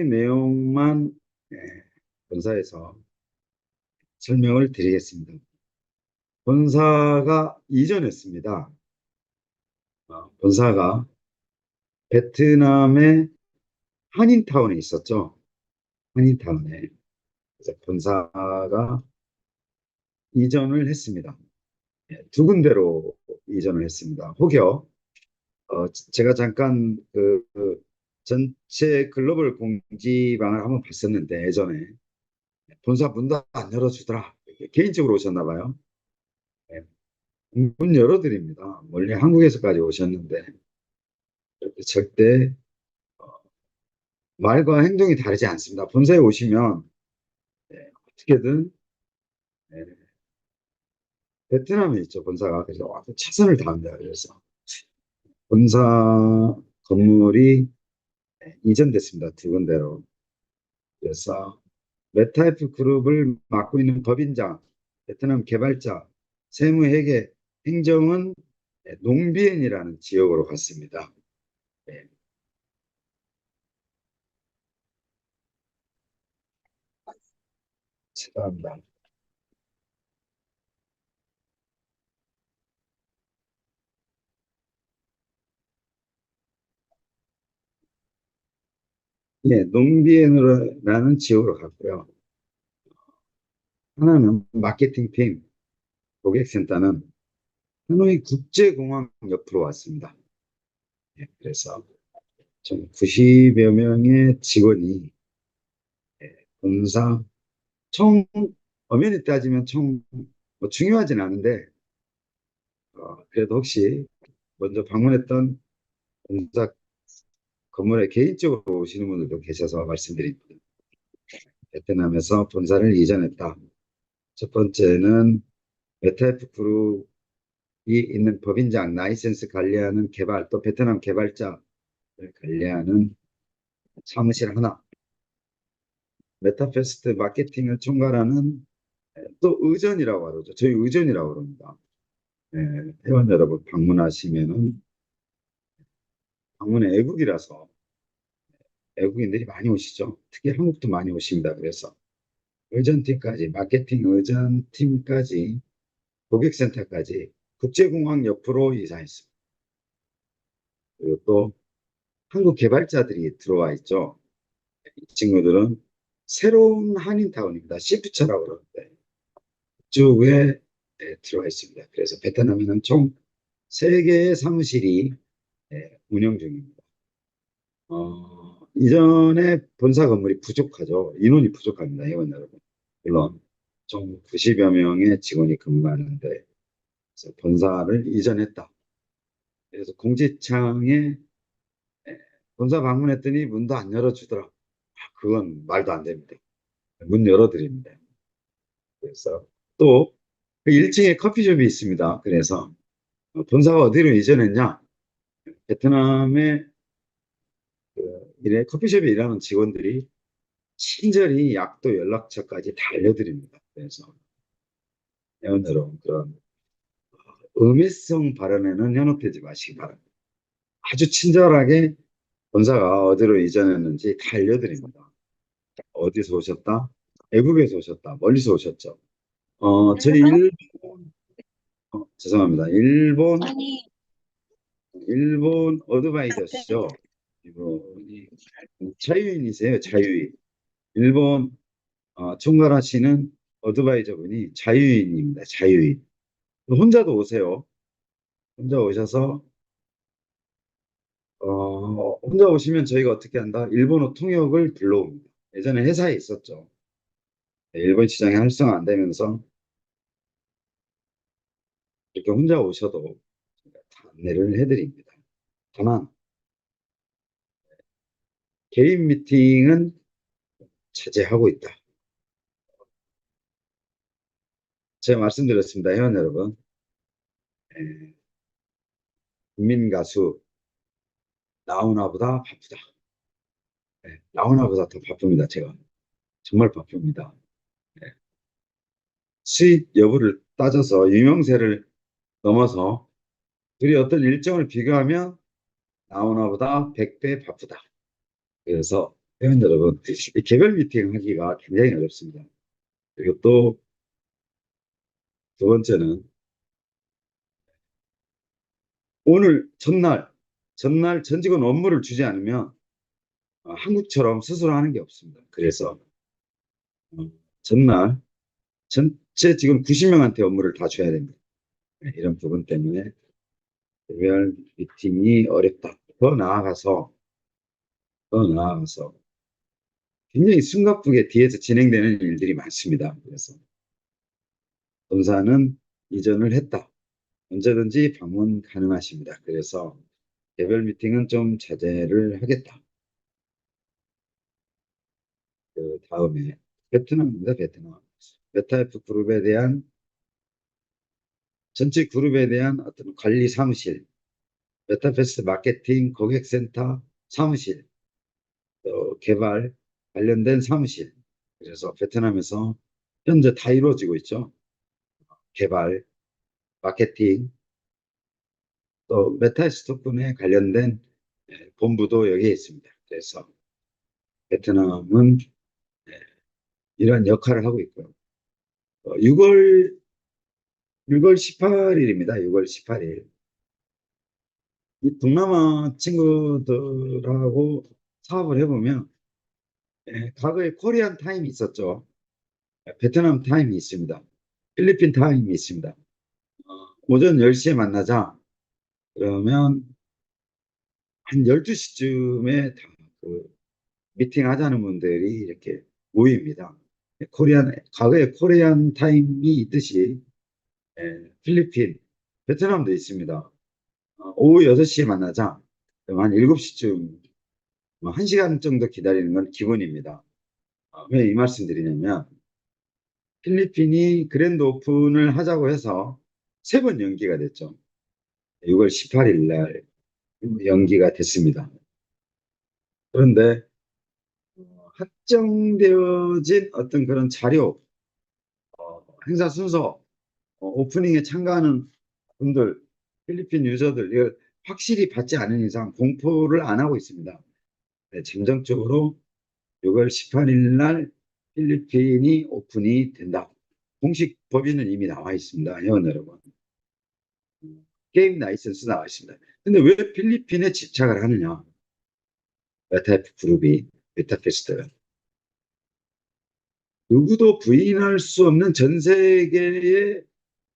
내용만 예, 본사에서 설명을 드리겠습니다. 본사가 이전했습니다. 본사가 베트남의 한인타운에 있었죠. 한인타운에. 그래서 본사가 이전을 했습니다. 두 군데로 이전을 했습니다. 혹여 제가 잠깐 전체 글로벌 공지방을 한번 봤었는데 예전에 본사 문도 안 열어주더라. 개인적으로 오셨나 봐요. 예, 문 열어드립니다. 원래 한국에서까지 오셨는데 절대 말과 행동이 다르지 않습니다. 본사에 오시면 어떻게든 예, 베트남에 있죠 본사가. 그래서 와서 최선을 다합니다. 그래서 본사 건물이 이전됐습니다. 두 군데로. 그래서 메타이프 그룹을 맡고 있는 법인장, 베트남 개발자, 세무회계, 행정은 농비엔이라는 지역으로 갔습니다. 네, 죄송합니다. 예, 농비엔이라는 지역으로 갔고요. 하나는 마케팅팀, 고객센터는 하노이 국제공항 옆으로 왔습니다. 예, 그래서 총 90여 명의 직원이 본사 총 엄연히 따지면 총뭐 중요하진 않은데 그래도 혹시 먼저 방문했던 본사 건물에 개인적으로 오시는 분들도 계셔서 말씀드립니다. 베트남에서 본사를 이전했다. 첫 번째는 메타F 그룹이 있는 법인장 라이센스 관리하는 개발 또 베트남 개발자를 관리하는 사무실 하나, 메타페스트 마케팅을 총괄하는 또 의전이라고 하죠. 저희 의전이라고 그럽니다. 네, 회원 여러분 방문하시면은 방문의 애국이라서 외국인들이 많이 오시죠. 특히 한국도 많이 오십니다. 그래서 의전팀까지, 마케팅 의전팀까지, 고객센터까지 국제공항 옆으로 이사했습니다. 그리고 또 한국 개발자들이 들어와 있죠. 이 친구들은 새로운 한인타운입니다. 시프처라고 그러는데 그쪽에 들어와 있습니다. 그래서 베트남에는 총 3개의 사무실이 운영 중입니다. 이전에 본사 건물이 부족하죠. 인원이 부족합니다. 회원 여러분. 물론 총 90여 명의 직원이 근무하는데 그래서 본사를 이전했다. 그래서 공지창에 본사 방문했더니 문도 안 열어주더라. 그건 말도 안 됩니다. 문 열어드립니다. 그래서 또 그 1층에 커피숍이 있습니다. 그래서 본사가 어디로 이전했냐? 베트남의 커피숍에 일하는 직원들이 친절히 약도 연락처까지 다 알려드립니다. 그래서 회원 여러분 그런 음해성 발언에는 현혹되지 마시기 바랍니다. 아주 친절하게 본사가 어디로 이전했는지 다 알려드립니다. 어디서 오셨다? 외국에서 오셨다. 멀리서 오셨죠. 저희 죄송합니다. 일본 어드바이저시죠. 이분이 자유인이세요. 자유인. 일본 총괄하시는 어드바이저분이 자유인입니다. 자유인. 혼자도 오세요. 혼자 오셔서 혼자 오시면 저희가 어떻게 한다? 일본어 통역을 불러옵니다. 예전에 회사에 있었죠. 네, 일본 시장이 활성화 안 되면서 이렇게 혼자 오셔도 다 안내를 해드립니다. 다만 개인 미팅은 자제하고 있다. 제가 말씀드렸습니다. 회원 여러분. 에, 국민 가수 나훈아보다 바쁘다. 나훈아보다 더 바쁩니다. 제가 정말 바쁩니다. 네. 수입 여부를 따져서 유명세를 넘어서 둘이 어떤 일정을 비교하면 나훈아보다 100배 바쁘다. 그래서 회원 여러분, 이 개별 미팅 하기가 굉장히 어렵습니다. 그리고 또 두 번째는 오늘 전날 전 직원 업무를 주지 않으면 한국처럼 스스로 하는 게 없습니다. 그래서 어, 전날 전체 직원 90명한테 업무를 다 줘야 됩니다. 네, 이런 부분 때문에 개별 미팅이 어렵다. 더 나아가서 굉장히 숨가쁘게 뒤에서 진행되는 일들이 많습니다. 그래서 본사는 이전을 했다. 언제든지 방문 가능하십니다. 그래서 개별 미팅은 좀 자제를 하겠다. 그 다음에 베트남입니다. 베트남. 메타F 그룹에 대한 전체 그룹에 대한 어떤 관리 사무실, 메타패스 마케팅 고객센터 사무실, 또 개발 관련된 사무실. 그래서 베트남에서 현재 다 이루어지고 있죠. 개발, 마케팅, 또 메타스토큰에 관련된 본부도 여기에 있습니다. 그래서 베트남은 이러한 역할을 하고 있고요. 6월 18일입니다. 6월 18일. 이 동남아 친구들하고 사업을 해보면 과거에 코리안 타임이 있었죠. 베트남 타임이 있습니다. 필리핀 타임이 있습니다. 오전 10시에 만나자. 그러면 한 12시쯤에 다그 미팅 하자는 분들이 이렇게 모입니다. 과거에 코리안 타임이 있듯이 필리핀, 베트남도 있습니다. 오후 6시에 만나자. 그럼 한 7시쯤, 1시간 정도 기다리는 건 기본입니다. 왜 이 말씀 드리냐면, 필리핀이 그랜드 오픈을 하자고 해서 3번 연기가 됐죠. 6월 18일 날 연기가 됐습니다. 그런데 확정되어진 어떤 그런 자료, 행사 순서, 오프닝에 참가하는 분들, 필리핀 유저들, 이거 확실히 받지 않은 이상 공포를 안 하고 있습니다. 네, 잠정적으로 6월 18일 날 필리핀이 오픈이 된다. 공식 법인은 이미 나와 있습니다. 회원 여러분. 게임 라이선스 나와 있습니다. 근데 왜 필리핀에 집착을 하느냐? 메타F 그룹이, 메타페스트. 누구도 부인할 수 없는 전 세계의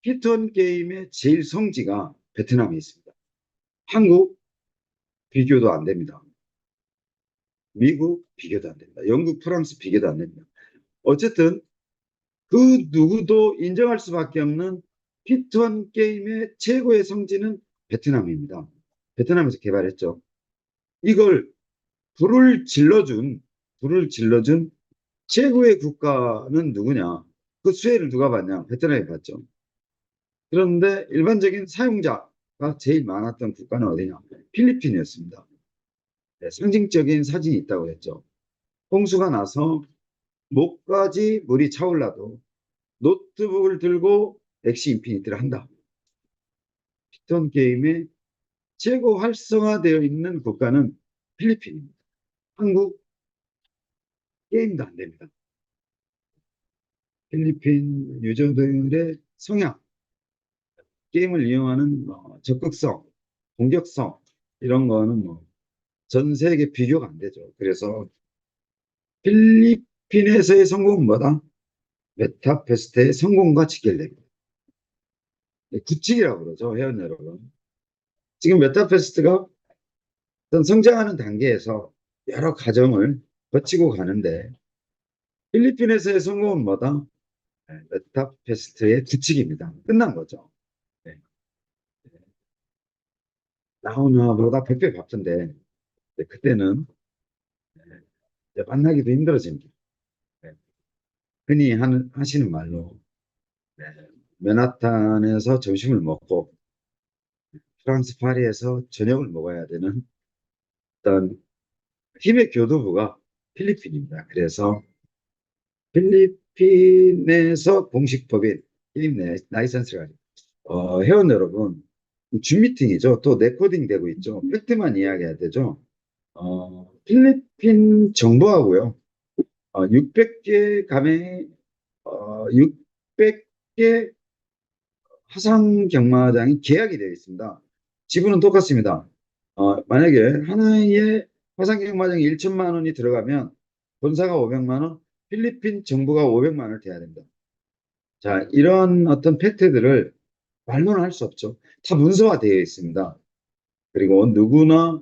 히트원 게임의 제일 성지가 베트남에 있습니다. 한국 비교도 안 됩니다. 미국 비교도 안 됩니다. 영국, 프랑스 비교도 안 됩니다. 어쨌든 그 누구도 인정할 수밖에 없는 히트원 게임의 최고의 성지는 베트남입니다. 베트남에서 개발했죠. 이걸 불을 질러준 최고의 국가는 누구냐? 그 수혜를 누가 받냐? 베트남이 받죠. 그런데 일반적인 사용자가 제일 많았던 국가는 어디냐? 필리핀이었습니다. 네, 상징적인 사진이 있다고 했죠. 홍수가 나서 목까지 물이 차올라도 노트북을 들고 엑시 인피니티를 한다. 피턴 게임의 최고 활성화되어 있는 국가는 필리핀입니다. 한국 게임도 안 됩니다. 필리핀 유저들의 성향, 게임을 이용하는 적극성, 공격성 이런 거는 뭐 전 세계 비교가 안 되죠. 그래서 필리핀에서의 성공은 뭐다? 메타페스트의 성공과 직결됩니다. 구직이라고 그러죠, 회원 여러분. 지금 메타페스트가 어떤 성장하는 단계에서 여러 과정을 거치고 가는데 필리핀에서의 성공은 뭐다? 메타페스트의 구직입니다. 끝난 거죠. 네. 나오나보다 100배 바쁜데 그때는 만나기도 힘들어집니다. 네. 흔히 하시는 말로 네. 맨하탄에서 점심을 먹고 프랑스 파리에서 저녁을 먹어야 되는 어떤 힘의 교두부가 필리핀입니다. 그래서 필리핀에서 공식 법인 게임 라이선스가 아니고 회원 여러분 줌 미팅이죠. 또 레코딩 되고 있죠. 팩트만 이야기해야 되죠. 필리핀 정부하고요. 600개 감에 600개 화상 경마장이 계약이 되어 있습니다. 지분은 똑같습니다. 만약에 하나의 화상 경마장이 1천만 원이 들어가면 본사가 500만 원, 필리핀 정부가 500만 원을 대야 됩니다. 자, 이런 어떤 팩트들을 말로는 할 수 없죠. 다 문서화되어 있습니다. 그리고 누구나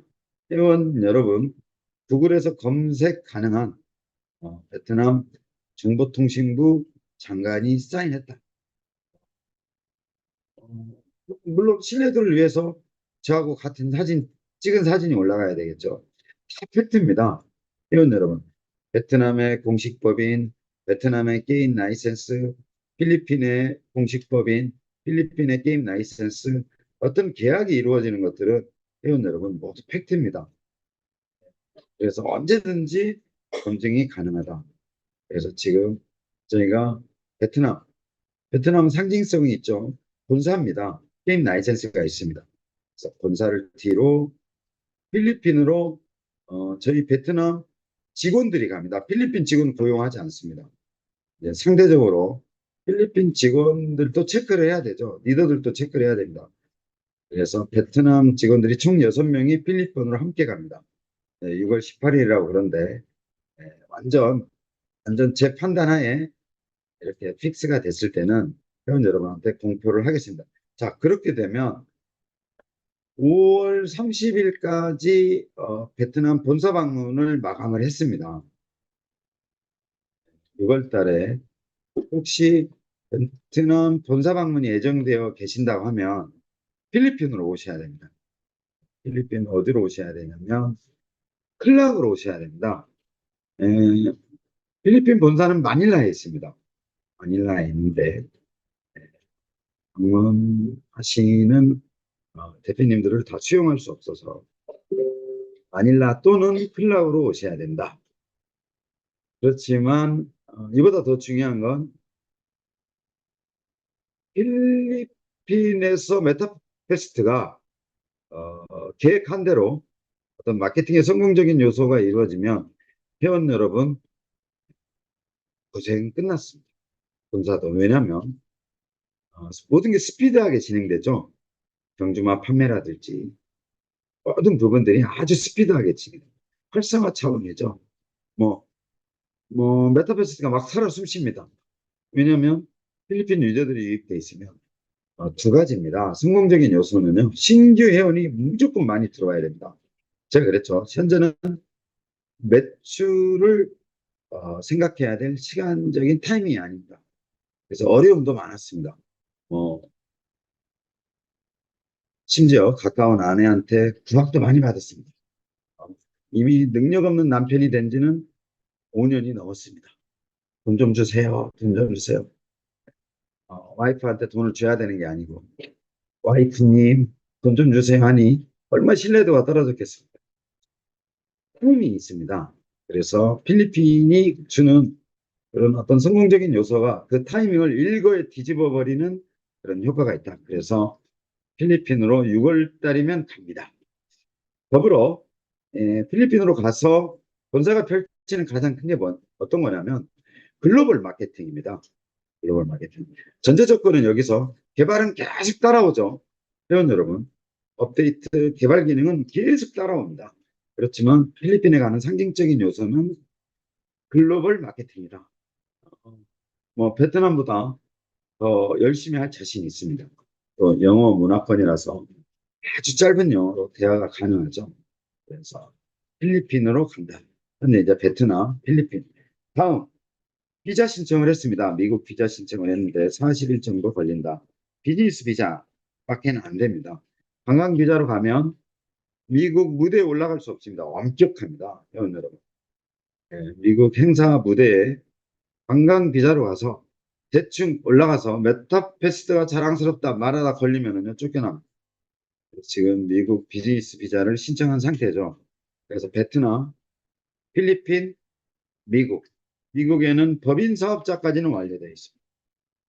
회원 여러분 구글에서 검색 가능한 베트남 정보통신부 장관이 사인했다. 물론 신뢰도를 위해서 저하고 같은 사진 찍은 사진이 올라가야 되겠죠. 다 팩트입니다. 회원 여러분. 베트남의 공식법인, 베트남의 게임 라이센스, 필리핀의 공식법인, 필리핀의 게임 라이센스, 어떤 계약이 이루어지는 것들은 회원 여러분 모두 팩트입니다. 그래서 언제든지 검증이 가능하다. 그래서 지금 저희가 베트남 상징성이 있죠. 본사입니다. 게임 라이센스가 있습니다. 그래서 본사를 뒤로 필리핀으로 저희 베트남 직원들이 갑니다. 필리핀 직원 고용하지 않습니다. 이제 상대적으로 필리핀 직원들도 체크를 해야 되죠. 리더들도 체크를 해야 됩니다. 그래서 베트남 직원들이 총 6명이 필리핀으로 함께 갑니다. 6월 18일이라고 그런데 완전 제 판단하에 이렇게 픽스가 됐을 때는 회원 여러분한테 공표를 하겠습니다. 자, 그렇게 되면 5월 30일까지 베트남 본사 방문을 마감을 했습니다. 6월 달에 혹시 베트남 본사 방문이 예정되어 계신다고 하면 필리핀으로 오셔야 됩니다. 필리핀 어디로 오셔야 되냐면 클락으로 오셔야 됩니다. 에, 필리핀 본사는 마닐라에 있습니다. 마닐라에 있는데 방문하시는 대표님들을 다 수용할 수 없어서 마닐라 또는 클락으로 오셔야 된다. 그렇지만 이보다 더 중요한 건 필리핀에서 메타페스트가 계획한 대로 어떤 마케팅의 성공적인 요소가 이루어지면 회원 여러분 고생 끝났습니다. 본사도 왜냐하면 모든 게 스피드하게 진행되죠. 경주마 판매라든지 모든 부분들이 아주 스피드하게 진행됩니다. 활성화 차원이죠. 뭐, 메타버스가 막 살아 숨쉽니다. 왜냐하면 필리핀 유저들이 유입돼 있으면 두 가지입니다. 성공적인 요소는요, 신규 회원이 무조건 많이 들어와야 됩니다. 제가 그랬죠. 현재는 매출을 생각해야 될 시간적인 타이밍이 아닙니다. 그래서 어려움도 많았습니다. 어, 심지어 가까운 아내한테 구박도 많이 받았습니다. 어, 이미 능력 없는 남편이 된 지는 5년이 넘었습니다. 돈 좀 주세요. 돈 좀 주세요. 와이프한테 돈을 줘야 되는 게 아니고 와이프님 돈 좀 주세요 하니 얼마 신뢰도가 떨어졌겠습니까? 힘이 있습니다. 그래서 필리핀이 주는 그런 어떤 성공적인 요소가 그 타이밍을 일거에 뒤집어 버리는 그런 효과가 있다. 그래서 필리핀으로 6월 달이면 갑니다. 더불어 필리핀으로 가서 본사가 펼치는 가장 큰 게 어떤 거냐면 글로벌 마케팅입니다. 글로벌 마케팅. 전제 조건은 여기서 개발은 계속 따라오죠. 회원 여러분. 업데이트 개발 기능은 계속 따라옵니다. 그렇지만 필리핀에 가는 상징적인 요소는 글로벌 마케팅이다. 베트남보다 더 열심히 할 자신이 있습니다. 또 영어 문화권이라서 아주 짧은 영어로 대화가 가능하죠. 그래서 필리핀으로 간다. 근데 이제 베트남, 필리핀. 다음, 비자 신청을 했습니다. 미국 비자 신청을 했는데 40일 정도 걸린다. 비즈니스 비자밖에는 안 됩니다. 관광 비자로 가면 미국 무대에 올라갈 수 없습니다. 엄격합니다. 회원 여러분. 미국 행사 무대에 관광 비자로 가서 대충 올라가서 메타페스트가 자랑스럽다 말하다 걸리면은요 쫓겨납니다. 지금 미국 비즈니스 비자를 신청한 상태죠. 그래서 베트남, 필리핀, 미국. 미국에는 법인 사업자까지는 완료되어 있습니다.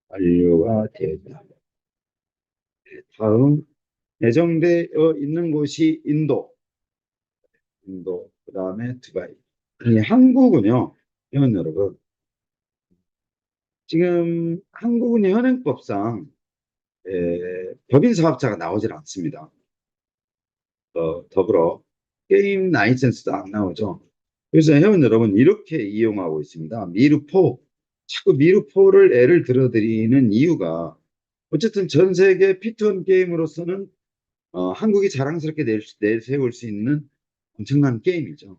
완료가 되어 있다. 다음 예정되어 있는 곳이 인도. 인도. 그다음에 두바이. 이 한국은요, 회원 여러분, 지금 한국은 현행법상 법인 사업자가 나오질 않습니다. 더불어 게임 라이센스도 안 나오죠. 그래서 회원 여러분 이렇게 이용하고 있습니다. 미르포, 자꾸 미르포를 예를 들어드리는 이유가 어쨌든 전 세계 피투원 게임으로서는 한국이 자랑스럽게 내세울 수 있는 엄청난 게임이죠.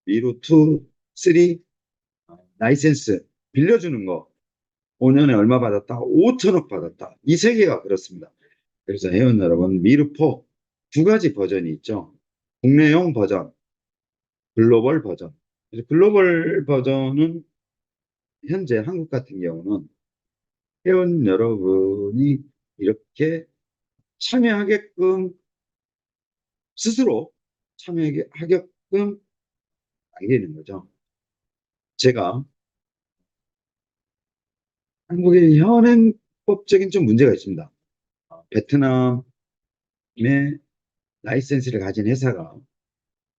미루 2, 3 라이센스 빌려주는 거 5년에 얼마 받았다? 5천억 받았다. 이 세계가 그렇습니다. 그래서 회원 여러분 미르포 두 가지 버전이 있죠. 국내용 버전, 글로벌 버전. 그래서 글로벌 버전은 현재 한국 같은 경우는 회원 여러분이 이렇게 참여하게끔 스스로 참여하게끔 알리는 거죠. 제가 한국의 현행법적인 좀 문제가 있습니다. 베트남의 라이센스를 가진 회사가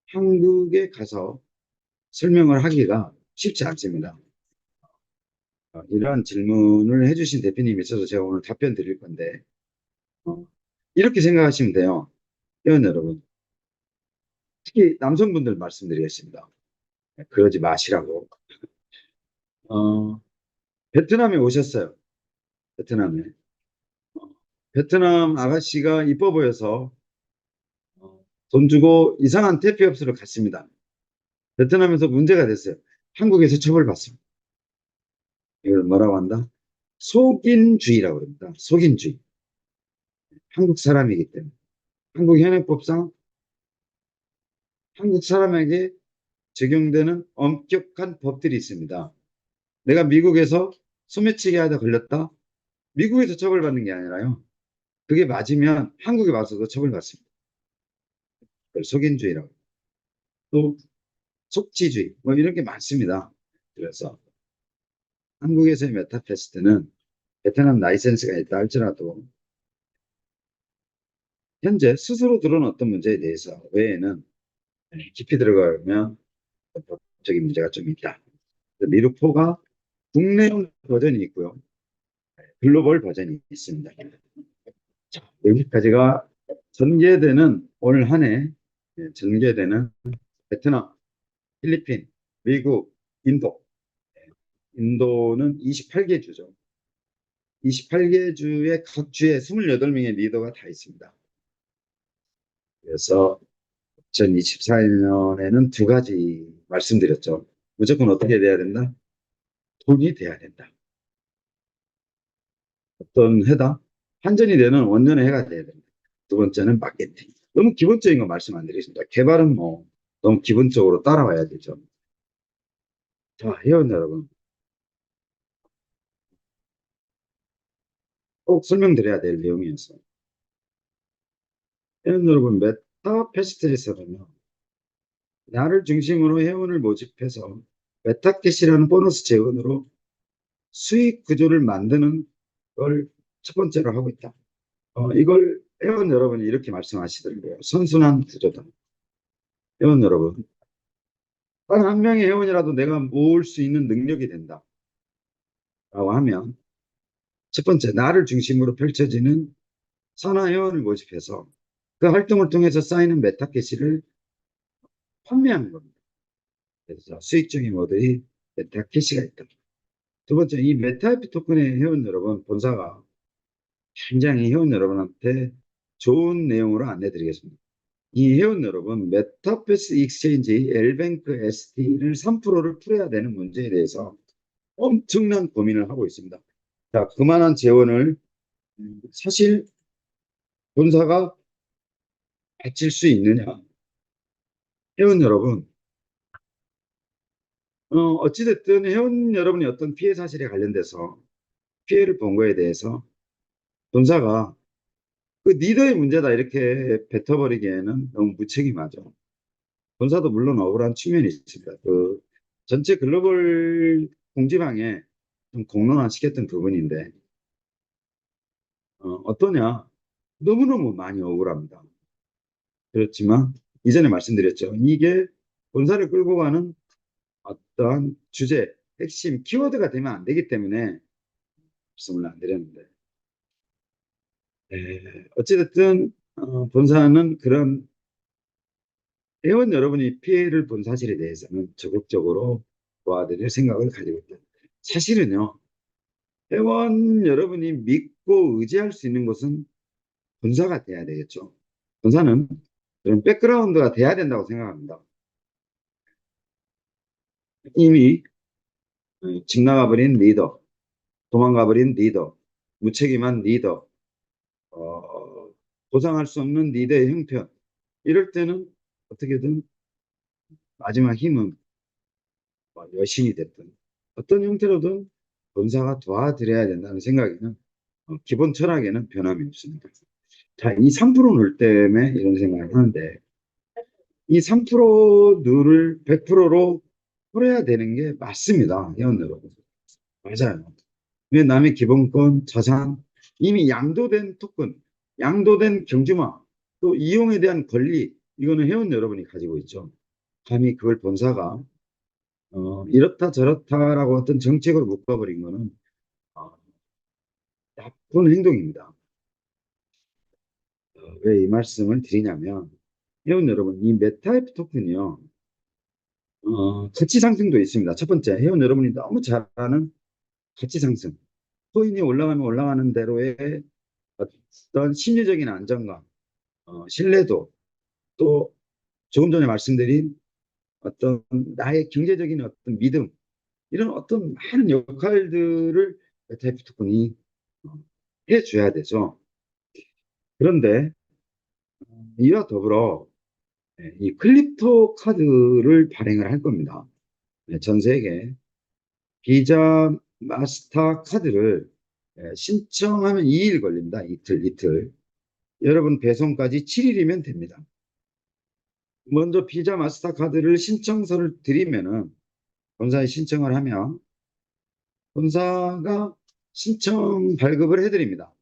한국에 가서 설명을 하기가 쉽지 않습니다. 이러한 질문을 해주신 대표님이 있어서 제가 오늘 답변 드릴 건데, 어, 이렇게 생각하시면 돼요. 회원 여러분, 특히 남성분들 말씀드리겠습니다. 그러지 마시라고. 어, 베트남에 오셨어요. 베트남에. 어, 베트남 아가씨가 이뻐 보여서 돈 주고 이상한 택배업소를 갔습니다. 베트남에서 문제가 됐어요. 한국에서 처벌받습니다. 이걸 뭐라고 한다? 속인주의라고 합니다. 속인주의. 한국 사람이기 때문에. 한국 현행법상 한국 사람에게 적용되는 엄격한 법들이 있습니다. 내가 미국에서 소매치기 하다 걸렸다? 미국에서 처벌받는 게 아니라요. 그게 맞으면 한국에 와서도 처벌받습니다. 그걸 속인주의라고. 또 속지주의 뭐 이런 게 많습니다. 그래서 한국에서의 메타페스트는 베트남 라이센스가 있다 할지라도 현재 스스로 들어온 어떤 문제에 대해서 외에는 깊이 들어가면 법적인 문제가 좀 있다. 미르포가 국내용 버전이 있고요. 글로벌 버전이 있습니다. 자, 여기까지가 전개되는 올 한 해 전개되는 베트남, 필리핀, 미국, 인도. 인도는 28개 주죠. 28개 주의 각 주에 28명의 리더가 다 있습니다. 그래서 2024년에는 두 가지 말씀드렸죠. 무조건 어떻게 돼야 된다? 돈이 돼야 된다. 어떤 해다? 환전이 되는 원년의 해가 돼야 된다. 두 번째는 마케팅. 너무 기본적인 거 말씀 안 드리겠습니다. 개발은 뭐 너무 기본적으로 따라와야 되죠. 자, 회원 여러분, 꼭 설명드려야 될 내용이었어요. 회원 여러분, 메타페스트에서는요, 나를 중심으로 회원을 모집해서 메타캐시라는 보너스 재원으로 수익 구조를 만드는 걸 첫 번째로 하고 있다. 이걸 회원 여러분이 이렇게 말씀하시더라고요. 선순환 구조다. 회원 여러분, 단 한 명의 회원이라도 내가 모을 수 있는 능력이 된다. 라고 하면 첫 번째, 나를 중심으로 펼쳐지는 산하 회원을 모집해서 그 활동을 통해서 쌓이는 메타캐시를 판매하는 겁니다. 그래서 수익적인 모델이 메타캐시가 있다. 두 번째, 이 메타이피 토큰의 회원 여러분, 본사가 굉장히 회원 여러분한테 좋은 내용으로 안내드리겠습니다. 이 회원 여러분, 메타패스 익스체인지 엘뱅크 ST를 3%를 풀어야 되는 문제에 대해서 엄청난 고민을 하고 있습니다. 자, 그만한 재원을 사실 본사가 바칠 수 있느냐? 회원 여러분, 어찌됐든 회원 여러분이 어떤 피해 사실에 관련돼서 피해를 본 거에 대해서 본사가 그 리더의 문제다 이렇게 뱉어버리기에는 너무 무책임하죠. 본사도 물론 억울한 측면이 있습니다. 그 전체 글로벌 공지방에 좀 공론화시켰던 부분인데 어떠냐? 너무너무 많이 억울합니다. 그렇지만 이전에 말씀드렸죠. 이게 본사를 끌고 가는 어떠한 주제, 핵심 키워드가 되면 안 되기 때문에 말씀을 안 드렸는데, 어찌됐든 본사는 그런 회원 여러분이 피해를 본 사실에 대해서는 적극적으로 도와드릴 생각을 가지고 있다. 사실은요, 회원 여러분이 믿고 의지할 수 있는 곳은 본사가 돼야 되겠죠. 본사는 그런 백그라운드가 돼야 된다고 생각합니다. 이미 집 나가버린 리더, 도망가버린 리더, 무책임한 리더, 보상할 수 없는 리더의 형편. 이럴 때는 어떻게든 마지막 힘은 뭐 여신이 됐든 어떤 형태로든 본사가 도와드려야 된다는 생각에는 기본 철학에는 변함이 없습니다. 자, 이 3% 때문에 이런 생각을 하는데 이 3% 누를 100%로 풀어야 되는 게 맞습니다. 회원 여러분. 맞아요. 왜 남의 기본권, 자산, 이미 양도된 토큰, 양도된 경주마, 또 이용에 대한 권리, 이거는 회원 여러분이 가지고 있죠. 감히 그걸 본사가 이렇다 저렇다라고 어떤 정책으로 묶어버린 거는 어, 나쁜 행동입니다. 왜 이 말씀을 드리냐면 회원 여러분, 이 메타이프 토큰이요. 가치 상승도 있습니다. 첫 번째, 회원 여러분이 너무 잘 아는 가치 상승. 코인이 올라가면 올라가는 대로의 어떤 심리적인 안정감, 신뢰도, 또 조금 전에 말씀드린 어떤 나의 경제적인 어떤 믿음, 이런 어떤 많은 역할들을 메타이프 토큰이 어, 해줘야 되죠. 그런데 이와 더불어 이 클립토 카드를 발행을 할 겁니다. 전 세계 비자 마스터 카드를 신청하면 2일 걸립니다. 이틀. 여러분 배송까지 7일이면 됩니다. 먼저 비자 마스터 카드를 신청서를 드리면은 본사에 신청을 하면 본사가 신청 발급을 해드립니다.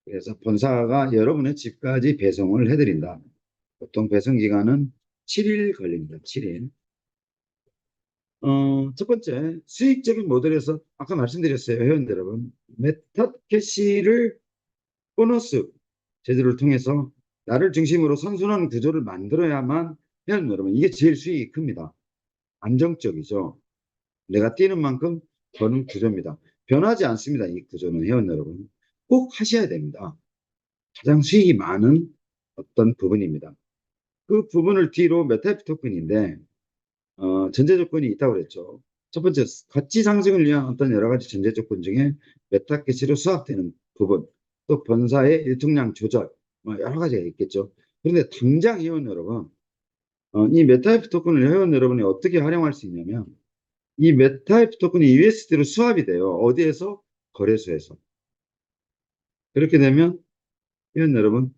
그래서 본사가 여러분의 집까지 배송을 해드린다. 보통 배송 기간은 7일 걸립니다. 7일. 첫 번째, 수익적인 모델에서 아까 말씀드렸어요. 회원 여러분. 메타캐시를 보너스 제도를 통해서 나를 중심으로 선순환 구조를 만들어야만 회원 여러분, 이게 제일 수익이 큽니다. 안정적이죠. 내가 뛰는 만큼 버는 구조입니다. 변하지 않습니다. 이 구조는 회원 여러분. 꼭 하셔야 됩니다. 가장 수익이 많은 어떤 부분입니다. 그 부분을 뒤로 메타이프 토큰인데 전제 조건이 있다고 그랬죠. 첫 번째, 가치 상승을 위한 어떤 여러 가지 전제 조건 중에 메타캐시로 수합되는 부분, 또 본사의 일통량 조절, 뭐 여러 가지가 있겠죠. 그런데 당장 회원 여러분, 이 메타이프 토큰을 회원 여러분이 어떻게 활용할 수 있냐면, 이 메타이프 토큰이 USD로 수합이 돼요. 어디에서? 거래소에서. 그렇게 되면 회원 여러분,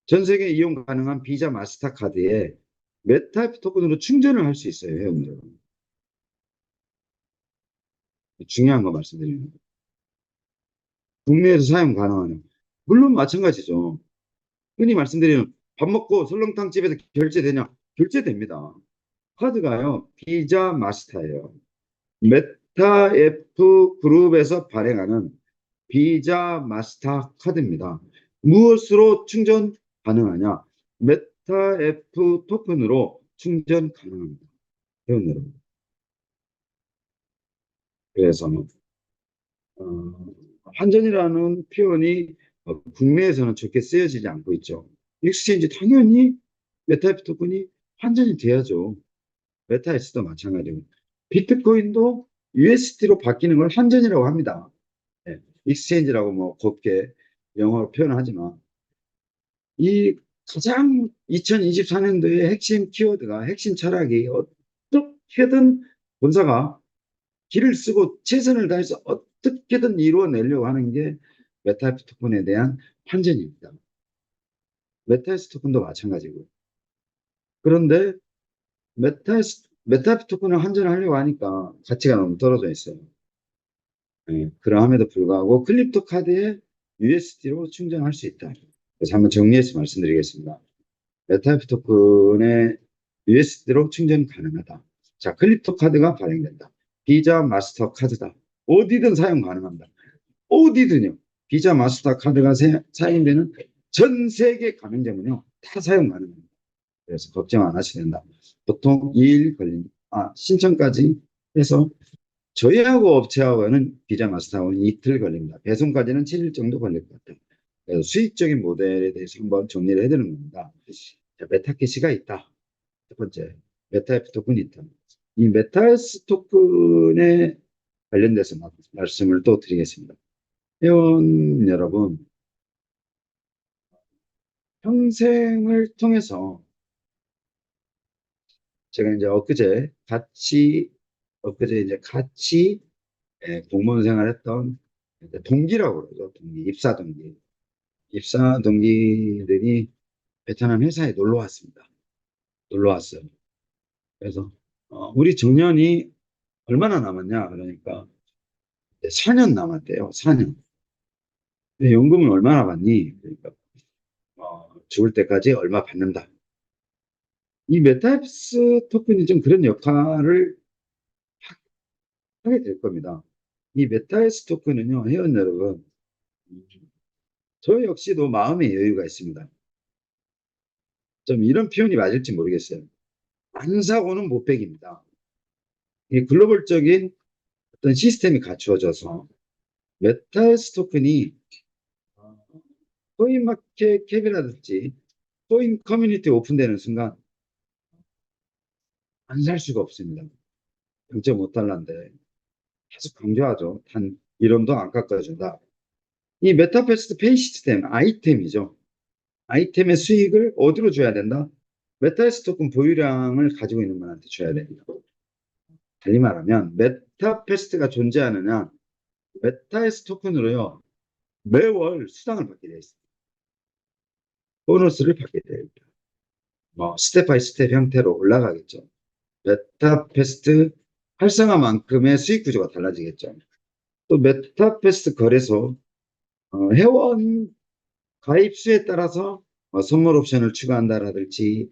전 세계 이용 가능한 비자 마스터카드에 메타이프 토큰으로 충전을 할 수 있어요, 회원 여러분. 중요한 거 말씀드립니다. 국내에서 사용 가능하냐? 물론 마찬가지죠. 흔히 말씀드리는 밥 먹고 설렁탕 집에서 결제되냐? 결제됩니다. 카드가요, 비자 마스터예요. 메타 F 그룹에서 발행하는 비자 마스터 카드입니다. 무엇으로 충전 가능하냐? 메타 F 토큰으로 충전 가능합니다. 회원 여러분. 그래서 환전이라는 표현이 국내에서는 좋게 쓰여지지 않고 있죠. 익스체인지 당연히 메타이프 토큰이 환전이 돼야죠. 메타에스도 마찬가지고. 비트코인도 USD로 바뀌는 걸 환전이라고 합니다. 네. 익스체인지라고 뭐 곱게 영어로 표현하지만 이 가장 2024년도의 핵심 키워드가 핵심 철학이 어떻게든 본사가 길을 쓰고 최선을 다해서 어떻게든 이루어내려고 하는 게 메타이프 토큰에 대한 환전입니다. 메타이프 토큰도 마찬가지고. 그런데 메타이프 토큰을 환전하려고 하니까 가치가 너무 떨어져 있어요. 그러함에도 불구하고 클립토 카드에 USD로 충전할 수 있다. 그래서 한번 정리해서 말씀드리겠습니다. 메타이프 토큰의 USD로 충전 가능하다. 자, 클립토 카드가 발행된다. 비자 마스터 카드다. 어디든 사용 가능합니다. 어디든요. 비자 마스터 카드가 사용되는 전 세계 가맹점은요 다 사용 가능합니다. 그래서 걱정 안 하셔도 된다. 보통 2일 걸립니다. 신청까지 해서 저희하고 업체하고는 비자 마스터하고는 이틀 걸립니다. 배송까지는 7일 정도 걸릴 것 같아요. 그래서 수익적인 모델에 대해서 한번 정리를 해드리는 겁니다. 자, 메타캐시가 있다. 첫 번째, 메타F 토큰이 있다. 이 메타S 토큰에 관련돼서 말씀을 또 드리겠습니다. 회원 여러분, 평생을 통해서 제가 이제 엊그제 이제 같이 공무원 생활했던 동기라고 그러죠. 동기, 입사 동기. 입사 동기들이 베트남 회사에 놀러 왔습니다. 놀러 왔어요. 그래서 우리 정년이 얼마나 남았냐 그러니까 4년 남았대요. 4년. 근데 연금은 얼마나 받니? 그러니까 죽을 때까지 얼마 받는다. 이 메타앱스 토큰이 좀 그런 역할을 하게 될 겁니다. 이 메타앱스 토큰은요, 회원 여러분, 저 역시도 마음의 여유가 있습니다. 좀 이런 표현이 맞을지 모르겠어요. 안 사고는 못 빼깁니다. 이 글로벌적인 어떤 시스템이 갖추어져서 메타앱스 토큰이 코인 마켓 캡이라든지 코인 커뮤니티 오픈되는 순간 안 살 수가 없습니다. 0.5달러인데 계속 강조하죠. 단 1원도 안 깎아준다. 이 메타버스 페이 시스템 아이템이죠. 아이템의 수익을 어디로 줘야 된다? 메타버스 토큰 보유량을 가지고 있는 분한테 줘야 됩니다. 달리 말하면 메타버스가 존재하느냐 메타버스 토큰으로요 매월 수당을 받게 되어 있습니다. 보너스를 받게 됩니다. 스텝 바이 스텝 형태로 올라가겠죠. 메타버스 활성화만큼의 수익 구조가 달라지겠죠. 또 메타버스 거래소 회원 가입 수에 따라서 선물 옵션을 추가한다라든지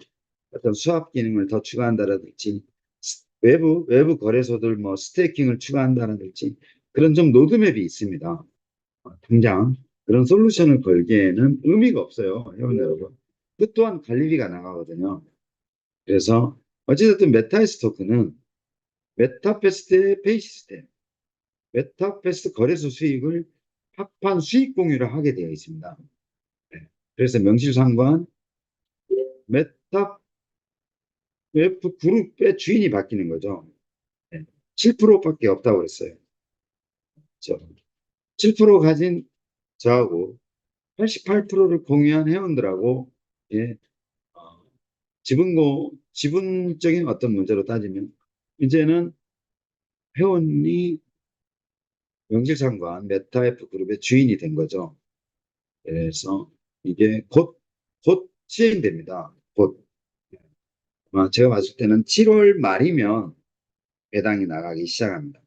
어떤 수합 기능을 더 추가한다라든지 외부 거래소들 스테이킹을 추가한다라든지 그런 좀 로드맵이 있습니다. 당장 그런 솔루션을 걸기에는 의미가 없어요. 회원 여러분. 그 또한 관리비가 나가거든요. 그래서 어찌됐든 메타에스 토큰은 메타베스트의 페이 시스템, 메타베스트 거래소 수익을 합한 수익 공유를 하게 되어 있습니다. 네. 그래서 명실상부한 메타 웹 그룹의 주인이 바뀌는 거죠. 네. 7%밖에 없다고 그랬어요. 그렇죠? 7% 가진 저하고 88%를 공유한 회원들하고 예, 어, 지분적인 어떤 문제로 따지면 이제는 회원이 명실상부한 메타F 그룹의 주인이 된 거죠. 그래서 이게 곧 시행됩니다. 곧. 제가 봤을 때는 7월 말이면 배당이 나가기 시작합니다.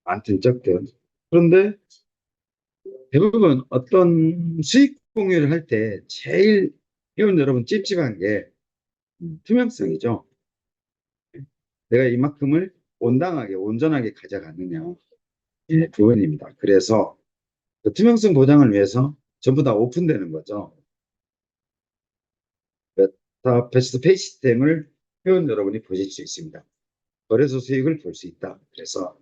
많든 적든. 그런데 대부분 어떤 수익 공유를 할 때 제일 회원 여러분 찝찝한 게 투명성이죠. 내가 이만큼을 온당하게, 온전하게 가져갔느냐. 예, 부분입니다. 그래서 그 투명성 보장을 위해서 전부 다 오픈되는 거죠. 메타버스 페이 시스템을 회원 여러분이 보실 수 있습니다. 거래소 수익을 볼 수 있다. 그래서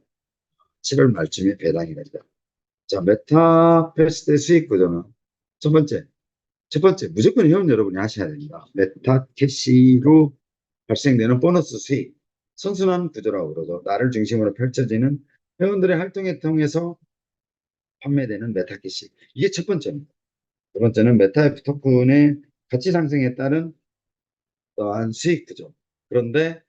7월 말쯤에 배당이 됩니다. 자, 메타버스 수익 구조는 첫 번째, 무조건 회원 여러분이 하셔야 됩니다. 메타 캐시로 발생되는 보너스 수익, 선순환 구조라고 그러죠. 나를 중심으로 펼쳐지는 회원들의 활동에 통해서 판매되는 메타 캐시. 이게 첫 번째입니다. 두 번째는 메타 토큰의 가치 상승에 따른 또한 수익 구조. 그런데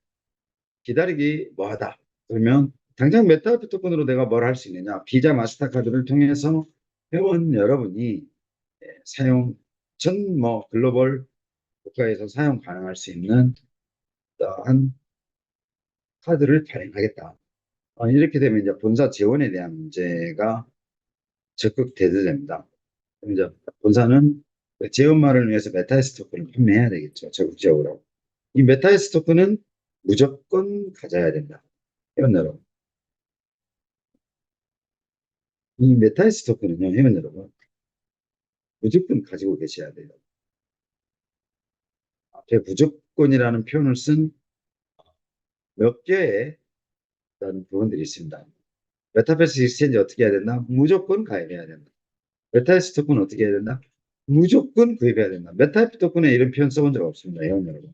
기다리기 뭐하다. 그러면 당장 메타 토큰으로 내가 뭘 할 수 있느냐. 비자 마스터카드를 통해서 회원 여러분이 사용 전 글로벌 국가에서 사용 가능할 수 있는 또한 카드를 발행하겠다. 이렇게 되면 이제 본사 재원에 대한 문제가 적극 대두됩니다. 이제 본사는 그 재원만을 위해서 메타스토크를 판매해야 되겠죠. 적극적으로. 이 메타에스 토큰은 무조건 가져야 된다. 회원 여러분. 이 메타에스 토큰은요, 회원 여러분, 무조건 가지고 계셔야 돼요. 앞에 무조건이라는 표현을 쓴 몇 개의 그런 부분들이 있습니다. 메타버스 익스체인지 어떻게 해야 된다? 무조건 가입해야 된다. 메타버스 토큰 어떻게 해야 된다? 무조건 구입해야 된다. 메타버스 토큰에 이런 표현 써본 적 없습니다. 회원 여러분.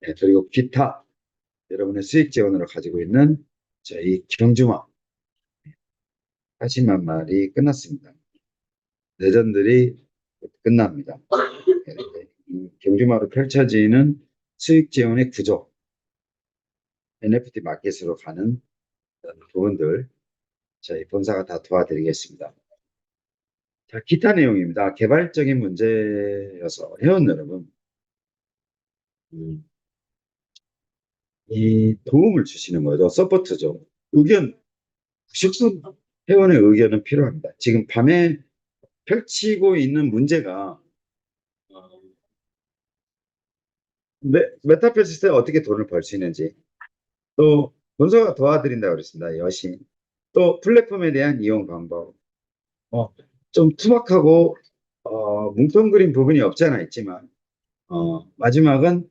네, 그리고 기타 여러분의 수익 재원으로 가지고 있는 저희 경주마 80만 마리 끝났습니다. 레전들이 끝납니다. 네, 이 경주마로 펼쳐지는 수익 재원의 구조, NFT 마켓으로 가는 부분들 저희 본사가 다 도와드리겠습니다. 자, 기타 내용입니다. 개발적인 문제여서 회원 여러분, 음, 이 도움을 주시는 거죠. 서포트죠. 의견, 식순 회원의 의견은 필요합니다. 지금 밤에 펼치고 있는 문제가 어, 메타버스 때 어떻게 돈을 벌 수 있는지, 또 본사가 도와드린다고 그랬습니다. 여신. 또 플랫폼에 대한 이용 방법. 어, 좀 투박하고 뭉텅그린 부분이 없잖아 있지만 마지막은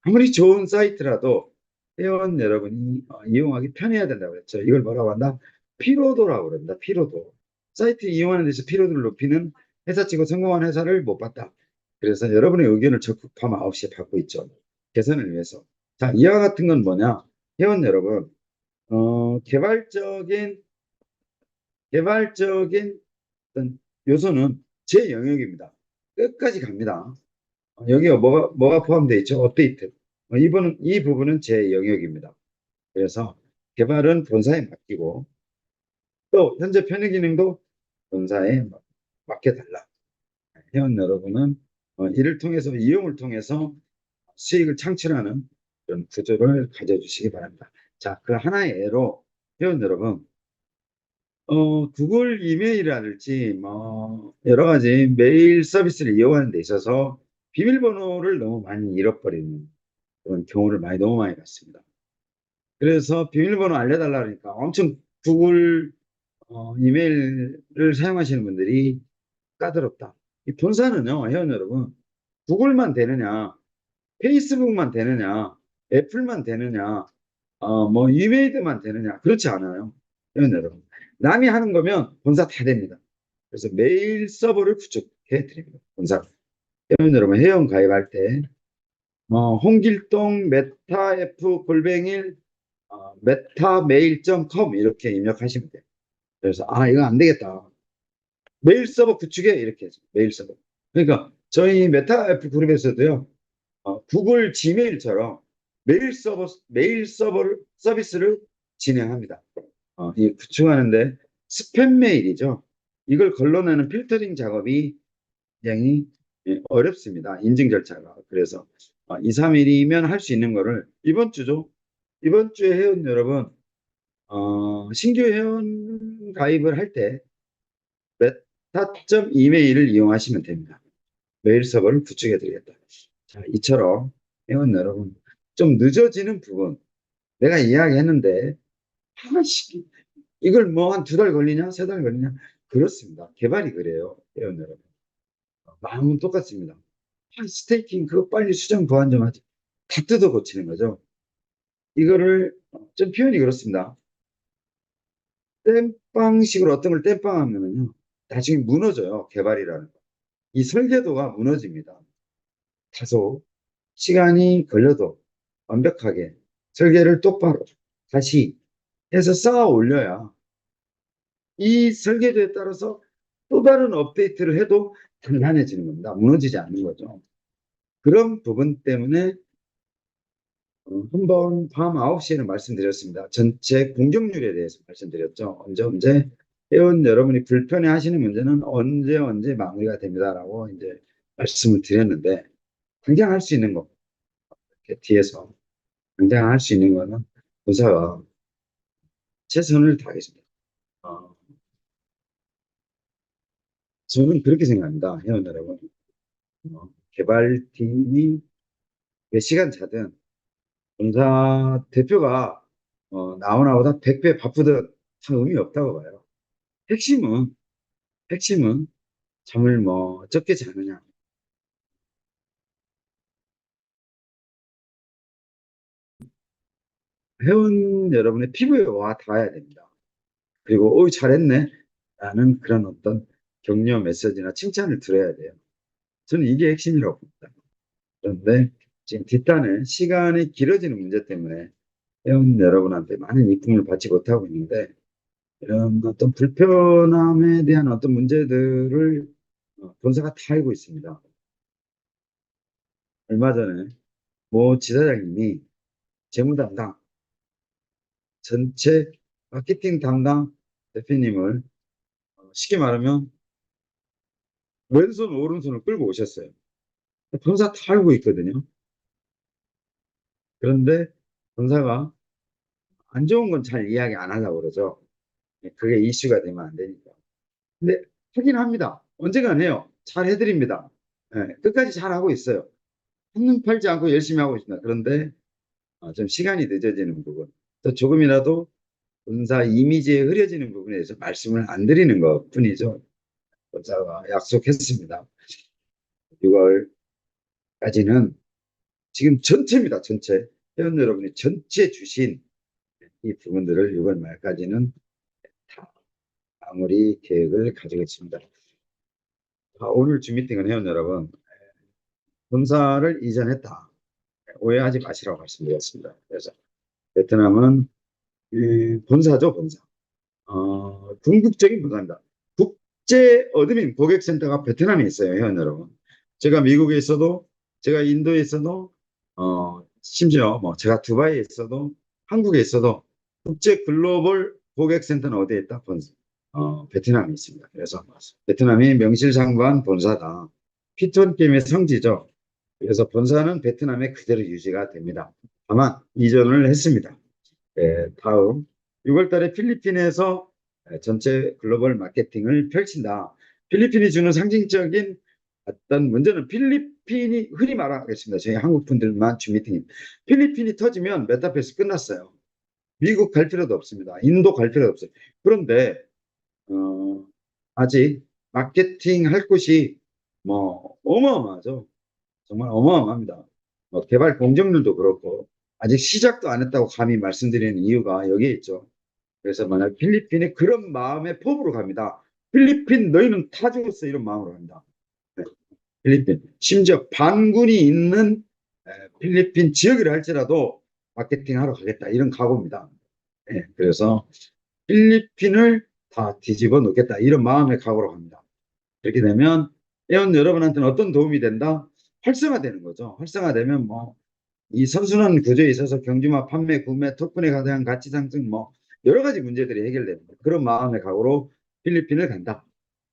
아무리 좋은 사이트라도 회원 여러분이 이용하기 편해야 된다고 그랬죠. 이걸 뭐라고 한다? 피로도라고 그럽니다. 피로도. 사이트 이용하는 데서 피로도를 높이는 회사 치고 성공한 회사를 못 봤다. 그래서 여러분의 의견을 적극 밤 9시에 받고 있죠. 개선을 위해서. 자, 이와 같은 건 뭐냐? 회원 여러분, 개발적인 어떤 요소는 제 영역입니다. 끝까지 갑니다. 여기가 뭐가 포함되어 있죠? 업데이트. 이 부분은 제 영역입니다. 그래서 개발은 본사에 맡기고 또 현재 편의 기능도 본사에 맡겨달라. 회원 여러분은 이를 통해서 이용을 통해서 수익을 창출하는 그런 구조를 가져주시기 바랍니다. 자, 그 하나의 예로 회원 여러분, 구글 이메일이라든지 뭐 여러 가지 메일 서비스를 이용하는 데 있어서 비밀번호를 너무 많이 잃어버리는 그런 경우를 너무 많이 봤습니다. 그래서 비밀번호 알려달라 그러니까 엄청 구글 이메일을 사용하시는 분들이 까다롭다. 이 본사는요, 회원 여러분, 구글만 되느냐, 페이스북만 되느냐, 애플만 되느냐, 뭐 이메일만 되느냐, 그렇지 않아요. 회원 여러분. 남이 하는 거면 본사 다 됩니다. 그래서 메일 서버를 구축해 드립니다. 본사. 회원 여러분, 회원 가입할 때, 홍길동 메타F 골뱅일 메타메일.com 이렇게 입력하시면 돼요. 그래서 이거 안 되겠다. 메일 서버 구축에 이렇게 해서 메일 서버. 그러니까 저희 메타F 그룹에서도요. 구글 지메일처럼 메일 서버 서비스를 진행합니다. 이 구축하는데 스팸 메일이죠. 이걸 걸러내는 필터링 작업이 굉장히 어렵습니다. 인증 절차가. 그래서 2, 3일이면 할 수 있는 거를 이번 주죠. 이번 주에 회원 여러분 신규 회원 가입을 할 때 메타.점 이메일을 이용하시면 됩니다. 메일 서버를 구축해 드리겠다. 자, 이처럼 회원 여러분 좀 늦어지는 부분 내가 이야기했는데 하나씩 이걸 뭐 한 2달 걸리냐 3달 걸리냐 그렇습니다. 개발이 그래요. 회원 여러분 마음은 똑같습니다. 스테이킹 그거 빨리 수정 보완 좀 하지. 다 뜯어 고치는 거죠. 이거를 좀 표현이 그렇습니다. 땜빵식으로 어떤 걸 땜빵하면요 나중에 무너져요. 개발이라는 거. 이 설계도가 무너집니다. 다소 시간이 걸려도 완벽하게 설계를 똑바로 다시 해서 쌓아 올려야 이 설계도에 따라서 또 다른 업데이트를 해도 단단해지는 겁니다. 무너지지 않는 거죠. 그런 부분 때문에 한번 밤 9시에는 말씀드렸습니다. 전체 공정률에 대해서 말씀드렸죠. 언제 회원 여러분이 불편해 하시는 문제는 언제 마무리가 됩니다라고 이제 말씀을 드렸는데 당장 할 수 있는 거 이렇게 뒤에서 당장 할 수 있는 거는 본사가 최선을 다하겠습니다. 어, 저는 그렇게 생각합니다. 회원 여러분. 개발팀이 몇 시간 자든 본사 대표가 나오나보다 100배 바쁘듯 참 의미 없다고 봐요. 핵심은 핵심은 잠을 뭐 적게 자느냐. 회원 여러분의 피부에 와 닿아야 됩니다. 그리고 잘했네 라는 그런 어떤 격려 메시지나 칭찬을 들어야 돼요. 저는 이게 핵심이라고 봅니다. 그런데 지금 뒷단에 시간이 길어지는 문제 때문에 회원 여러분한테 많은 이쁨을 받지 못하고 있는데, 이런 어떤 불편함에 대한 어떤 문제들을 본사가 다 알고 있습니다. 얼마 전에 모 지사장님이 재무 담당, 전체 마케팅 담당 대표님을 쉽게 말하면 왼손 오른손을 끌고 오셨어요. 본사 다 알고 있거든요. 그런데 본사가 안 좋은 건 잘 이야기 안 하려고 그러죠. 그게 이슈가 되면 안 되니까. 근데 하긴 합니다. 언젠간 해요. 잘 해드립니다. 끝까지 잘 하고 있어요. 한눈 팔지 않고 열심히 하고 있습니다. 그런데 좀 시간이 늦어지는 부분, 또 조금이라도 본사 이미지에 흐려지는 부분에 대해서 말씀을 안 드리는 것 뿐이죠. 본사가 약속했습니다. 6월까지는 지금 전체입니다. 전체. 회원 여러분이 전체 주신 이 부분들을 6월 말까지는 다 마무리 계획을 가지고 있습니다. 오늘 주 미팅은 회원 여러분, 본사를 이전했다. 오해하지 마시라고 말씀드렸습니다. 그래서 베트남은 본사죠, 본사. 궁극적인 본사입니다. 국제 어드민 고객센터가 베트남에 있어요, 회원 여러분. 제가 미국에 있어도, 제가 인도에 있어도, 심지어 뭐 제가 두바이에 있어도, 한국에 있어도 국제 글로벌 고객센터는 어디에 있다? 베트남에 있습니다. 그래서 베트남이 명실상부한 본사다. 피톤 게임의 성지죠. 그래서 본사는 베트남에 그대로 유지가 됩니다. 다만 이전을 했습니다. 다음 6월 달에 필리핀에서 전체 글로벌 마케팅을 펼친다. 필리핀이 주는 상징적인 어떤 문제는, 필리핀이 흔히 말하겠습니다. 저희 한국 분들만 주 미팅. 필리핀이 터지면 메타버스 끝났어요. 미국 갈 필요도 없습니다. 인도 갈 필요도 없어요. 그런데 아직 마케팅 할 곳이 뭐 어마어마하죠. 정말 어마어마합니다. 개발 공정률도 그렇고 아직 시작도 안 했다고 감히 말씀드리는 이유가 여기에 있죠. 그래서 만약 필리핀이 그런 마음의 포부로 갑니다. 필리핀 너희는 다 죽었어, 이런 마음으로 갑니다. 네, 필리핀 심지어 반군이 있는 필리핀 지역이라 할지라도 마케팅하러 가겠다, 이런 각오입니다. 네, 그래서 필리핀을 다 뒤집어 놓겠다, 이런 마음의 각오로 갑니다. 그렇게 되면 회원 여러분한테는 어떤 도움이 된다? 활성화되는 거죠. 활성화되면 뭐 이 선순환 구조에 있어서 경주마 판매, 구매, 토큰에 대한 가치 상승, 뭐 여러 가지 문제들이 해결됩니다. 그런 마음의 각오로 필리핀을 간다.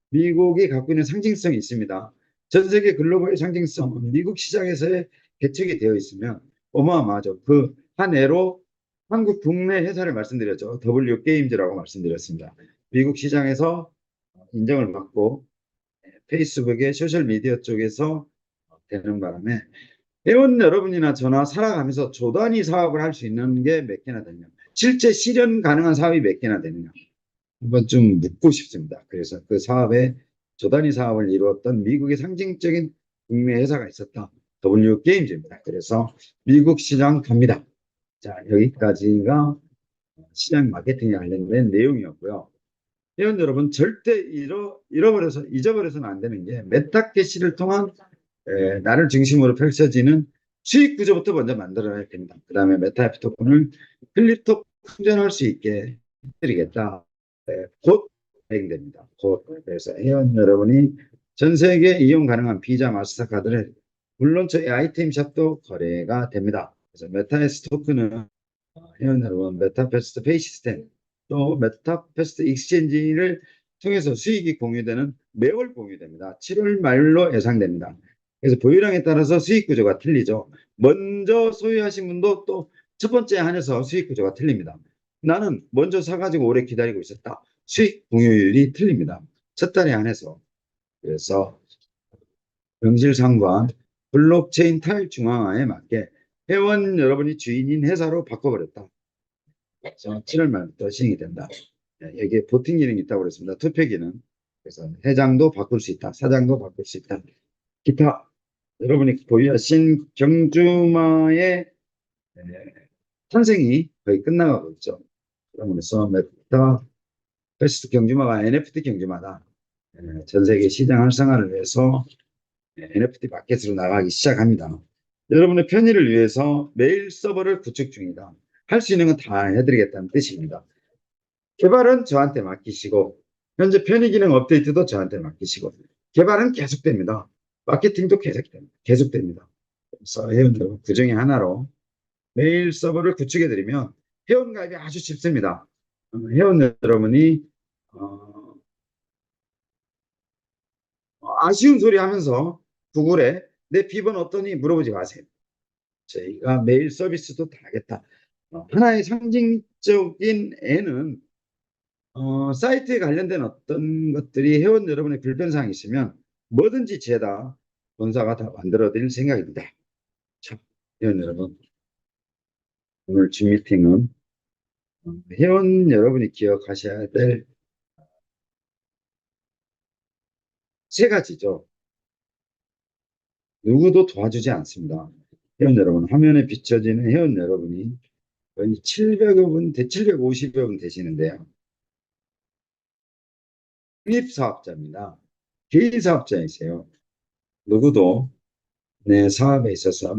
미국이 갖고 있는 상징성이 있습니다. 전 세계 글로벌 상징성, 미국 시장에서의 개척이 되어 있으면 어마어마하죠. 그 한 해로 한국 국내 회사를 말씀드렸죠. W 게임즈라고 말씀드렸습니다. 미국 시장에서 인정을 받고 페이스북의 소셜미디어 쪽에서 되는 바람에 회원 여러분이나 저나 살아가면서 조단위 사업을 할 수 있는 게 몇 개나 되냐, 실제 실현 가능한 사업이 몇 개나 되느냐, 한번 좀 묻고 싶습니다. 그래서 그 사업에 조단위 사업을 이루었던 미국의 상징적인 국내 회사가 있었다. W 게임즈입니다. 그래서 미국 시장 갑니다. 자, 여기까지가 시장 마케팅에 관련된 내용이었고요. 회원 여러분, 절대 잃어버려서 잊어버려서는 안 되는 게, 메타캐시를 통한 나를 중심으로 펼쳐지는 수익 구조부터 먼저 만들어야 됩니다. 그 다음에 메타이프 토큰을 클립토 충전할 수 있게 해드리겠다. 곧 발행됩니다. 곧. 그래서 회원 여러분이 전 세계 이용 가능한 비자 마스터카드를, 물론 저희 아이템 샵도 거래가 됩니다. 그래서 메타에스 토큰은 회원 여러분, 메타패스트 페이시스템 또 메타패스트 익스체인지를 통해서 수익이 공유되는, 매월 공유됩니다. 7월 말로 예상됩니다. 그래서 보유량에 따라서 수익 구조가 틀리죠. 먼저 소유하신 분도 또 첫 번째에 한해서 수익 구조가 틀립니다. 나는 먼저 사가지고 오래 기다리고 있었다. 수익 공유율이 틀립니다. 첫 달에 한해서. 그래서 명실상부한 블록체인 타일 중앙화에 맞게 회원 여러분이 주인인 회사로 바꿔버렸다. 7월 말부터 시행이 된다. 여기에 보팅 기능이 있다고 그랬습니다. 투표 기능. 그래서 회장도 바꿀 수 있다. 사장도 바꿀 수 있다. 기타 여러분이 보유하신 경주마의 탄생이 거의 끝나가고 있죠. 그러면서 메타 패스트 경주마가 NFT 경주마다 전 세계 시장 활성화를 위해서 NFT 마켓으로 나가기 시작합니다. 여러분의 편의를 위해서 메일 서버를 구축 중이다. 할 수 있는 건 다 해드리겠다는 뜻입니다. 개발은 저한테 맡기시고 현재 편의 기능 업데이트도 저한테 맡기시고 개발은 계속됩니다. 마케팅도 계속됩니다. 그래서 회원 여러분 그 중에 하나로 메일 서버를 구축해드리면 회원 가입이 아주 쉽습니다. 회원 여러분이 아쉬운 소리 하면서 구글에 내 비번 어떠니 물어보지 마세요. 저희가 메일 서비스도 다 하겠다. 하나의 상징적인 애는 사이트에 관련된 어떤 것들이 회원 여러분의 불편사항이 있으면 뭐든지 죄다 본사가 다 만들어 드릴 생각입니다. 자, 회원 여러분, 오늘 줌 미팅은 회원 여러분이 기억하셔야 될 세 가지죠. 누구도 도와주지 않습니다. 회원 여러분, 화면에 비춰지는 회원 여러분이 거의 700여 분, 750여 분 되시는데요. 독립사업자입니다. 개인사업자이세요. 누구도 내 사업에 있어서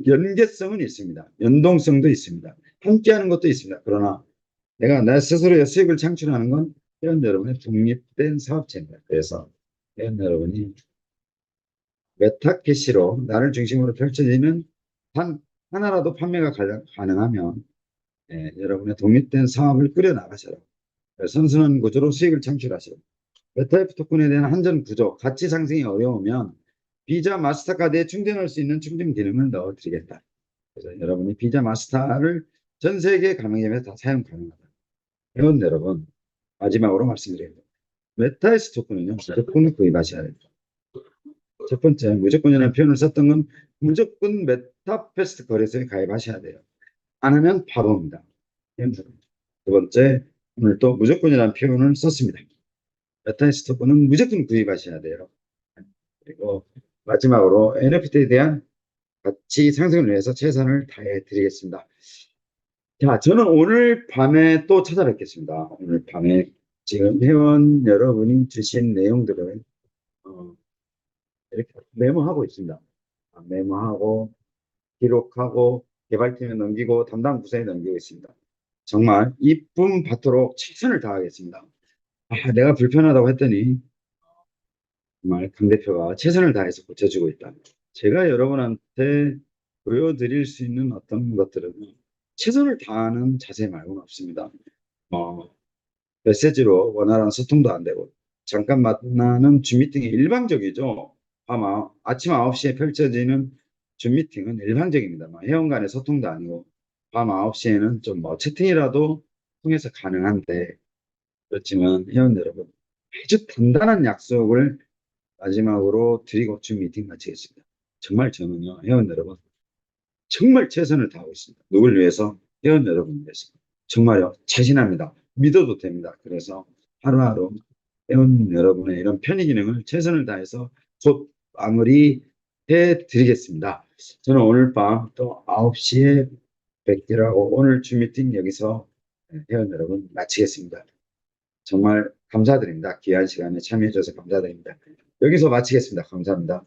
연계성은 있습니다. 연동성도 있습니다. 함께하는 것도 있습니다. 그러나 내가 내 스스로의 수익을 창출하는 건 회원 여러분의 독립된 사업체입니다. 그래서 회원 여러분이 메타캐시로 나를 중심으로 펼쳐지는 단 하나라도 판매가 가능하면 여러분의 독립된 사업을 꾸려나가셔라. 선순환 구조로 수익을 창출하시라. 메타F 토큰에 대한 한전 구조, 가치 상승이 어려우면 비자 마스터카드에 충전할 수 있는 충전 기능을 넣어드리겠다. 그래서 여러분이 비자 마스터를 전 세계 가맹점에서 다 사용 가능하다. 회원 여러분, 마지막으로 말씀드립니다. 메타에스 토큰은요, 무조건 구입하셔야 됩니다. 첫 번째, 무조건이라는 표현을 썼던 건 무조건 메타패스트 거래소에 가입하셔야 돼요. 안 하면 바보입니다. 두 번째, 오늘 또 무조건이라는 표현을 썼습니다. 메타에스 토큰은 무조건 구입하셔야 돼요. 그리고 마지막으로 NFT에 대한 가치 상승을 위해서 최선을 다해 드리겠습니다. 자, 저는 오늘 밤에 또 찾아뵙겠습니다. 오늘 밤에 지금 회원 여러분이 주신 내용들을 이렇게 메모하고 있습니다. 메모하고 기록하고 개발팀에 넘기고 담당 부서에 넘기고 있습니다. 정말 이쁨 받도록 최선을 다하겠습니다. 내가 불편하다고 했더니 정말 강 대표가 최선을 다해서 고쳐주고 있다. 제가 여러분한테 보여드릴 수 있는 어떤 것들은 최선을 다하는 자세 말고는 없습니다. 메시지로 원활한 소통도 안 되고 잠깐 만나는 줌 미팅이 일방적이죠. 아마 아침 9시에 펼쳐지는 줌 미팅은 일방적입니다. 회원 간의 소통도 아니고 밤 9시에는 좀 채팅이라도 통해서 가능한데 그렇지만 회원 여러분 아주 단단한 약속을 마지막으로 드리고 줌 미팅 마치겠습니다. 정말 저는요 회원 여러분 정말 최선을 다하고 있습니다. 누굴 위해서? 회원 여러분을 위해서. 정말요 자신합니다. 믿어도 됩니다. 그래서 하루하루 회원 여러분의 이런 편의 기능을 최선을 다해서 곧 마무리해 드리겠습니다. 저는 오늘 밤 또 9시에 뵙기로 하고 오늘 줌 미팅 여기서 회원 여러분 마치겠습니다. 정말 감사드립니다. 귀한 시간에 참여해 주셔서 감사드립니다. 여기서 마치겠습니다. 감사합니다.